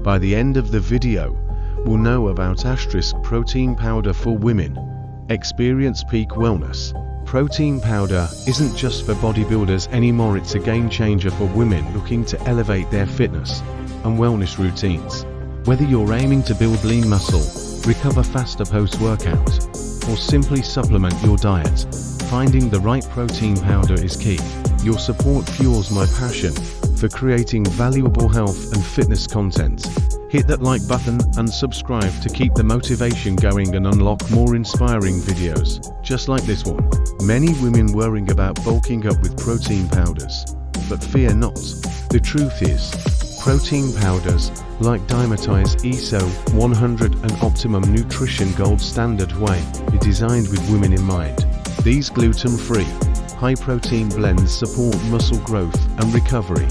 By the end of the video, we'll know about Asterisk Protein Powder for Women. Experience peak wellness. Protein powder isn't just for bodybuilders anymore, it's a game changer for women looking to elevate their fitness and wellness routines. Whether you're aiming to build lean muscle, recover faster post-workout, or simply supplement your diet, finding the right protein powder is key. Your support fuels my passion for creating valuable health and fitness content. Hit that like button and subscribe to keep the motivation going and unlock more inspiring videos, just like this one. Many women worrying about bulking up with protein powders, but fear not. The truth is, protein powders like Peptides ESO 100 and Optimum Nutrition Gold Standard Whey are designed with women in mind. These gluten-free, high-protein blends support muscle growth and recovery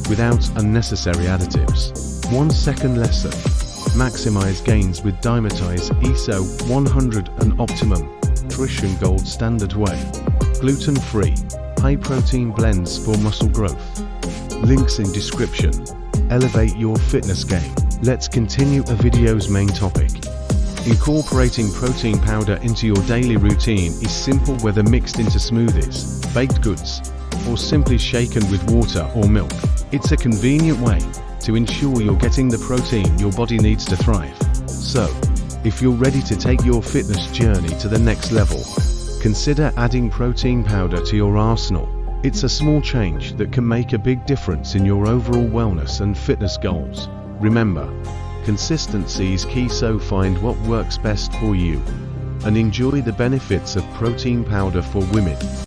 without unnecessary additives. 1 second lesson. Maximize gains with Peptides ESO 100 and Optimum Nutrition Gold Standard Whey. Gluten-free, high-protein blends for muscle growth. Links in description. Elevate your fitness game. Let's continue the video's main topic. Incorporating protein powder into your daily routine is simple, whether mixed into smoothies, baked goods, or simply shaken with water or milk. It's a convenient way to ensure you're getting the protein your body needs to thrive. So, if you're ready to take your fitness journey to the next level, consider adding protein powder to your arsenal. It's a small change that can make a big difference in your overall wellness and fitness goals. Remember, consistency is key, so find what works best for you and enjoy the benefits of protein powder for women.